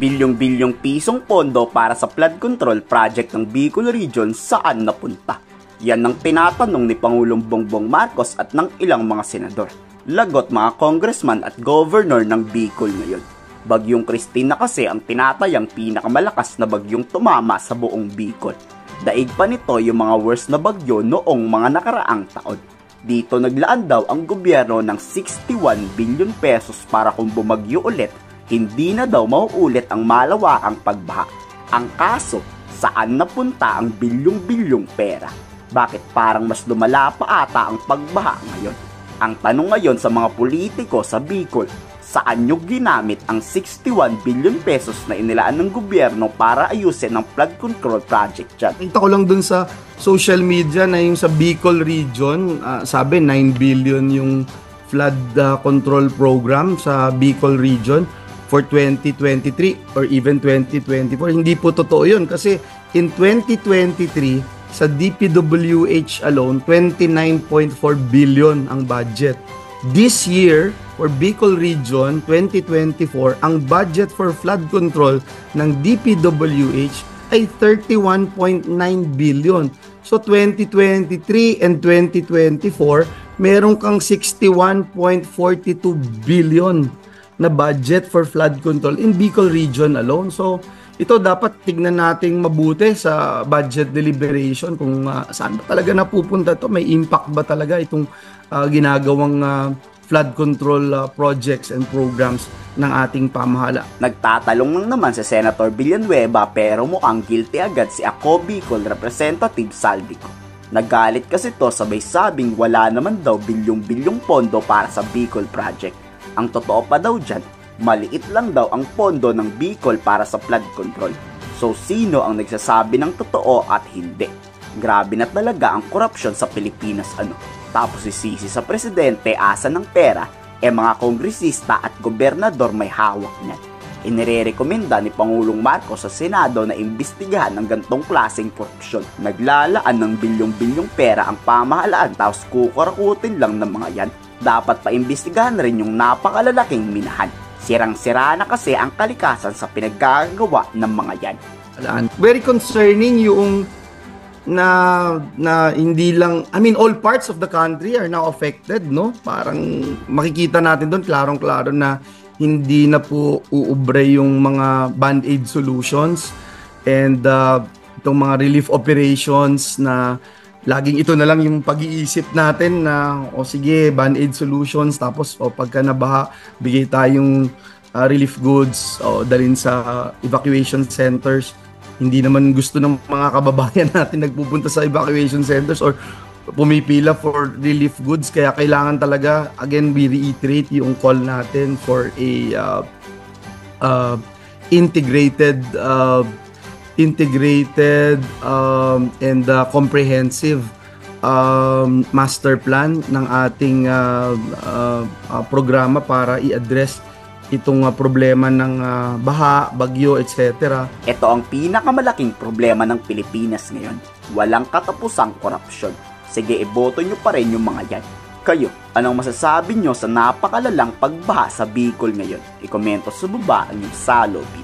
Bilyong-bilyong pisong pondo para sa flood control project ng Bicol Region saan napunta? Yan ang tinatanong ni Pangulong Bongbong Marcos at ng ilang mga senador. Lagot mga congressman at governor ng Bicol ngayon. Bagyong Christine na kasi ang tinatayang pinakamalakas na bagyong tumama sa buong Bicol. Daig pa nito yung mga worst na bagyo noong mga nakaraang taon. Dito naglaan daw ang gobyerno ng 61 billion pesos para kung bumagyo ulit, hindi na daw mauulit ang malawakang pagbaha. Ang kaso, saan napunta ang bilyong-bilyong pera? Bakit parang mas lumala pa ata ang pagbaha ngayon? Ang tanong ngayon sa mga politiko sa Bicol, saan nyo ginamit ang 61 billion pesos na inilaan ng gobyerno para ayusin ang flood control project dyan? Kita ko lang dun sa social media na yung sa Bicol region, sabi 9 billion yung flood control program sa Bicol region for 2023 or even 2024. Hindi po totoo yun kasi in 2023, sa DPWH alone, 29.4 billion ang budget. This year, for Bicol Region 2024, ang budget for flood control ng DPWH ay 31.9 billion. So 2023 and 2024, meron kang 61.42 billion na budget for flood control in Bicol Region alone. So ito dapat tignan nating mabuti sa budget deliberation kung saan ba talaga napupunta to. May impact ba talaga itong ginagawang flood control projects and programs ng ating pamahala. Nagtatalong lang naman si Senator Villanueva pero mukhang guilty agad si Ako Bicol Representative Saldico. Nagalit kasi to sabay sabing wala naman daw bilyong-bilyong pondo para sa Bicol Project. Ang totoo pa daw dyan, maliit lang daw ang pondo ng Bicol para sa flood control. So sino ang nagsasabi ng totoo at hindi? Grabe na talaga ang korupsyon sa Pilipinas Tapos sisisi sa presidente asa ng pera, mga kongresista at gobernador may hawak niyan. Inirekomenda ni Pangulong Marcos sa Senado na imbestigahan ang gantong klaseng korupsyon. Naglalaan ng bilyong-bilyong pera ang pamahalaan tapos kukurakutin lang ng mga yan. Dapat paimbestigahan rin yung napakalalaking minahan. Sirang-sira na kasi ang kalikasan sa pinaggagawa ng mga yan. Very concerning yung na hindi lang, all parts of the country are now affected, no? Parang makikita natin doon klarong-klaro na hindi na po uubre yung mga band-aid solutions and itong mga relief operations na laging ito na lang yung pag-iisip natin na sige, band-aid solutions, tapos pagka nabaha, bigay tayong relief goods o dalhin sa evacuation centers. Hindi naman gusto ng mga kababayan natin nagpupunta sa evacuation centers or pumipila for relief goods. Kaya kailangan talaga, again, we reiterate yung call natin for a integrated and comprehensive master plan ng ating programa para i-address itong problema ng baha, bagyo, etc. Ito ang pinakamalaking problema ng Pilipinas ngayon. Walang katapusang korupsyon. Sige, iboto nyo pa rin yung mga yan. Kayo, anong masasabi nyo sa napakalalang pagbaha sa Bicol ngayon? I-komento sa baba ang yung salobi.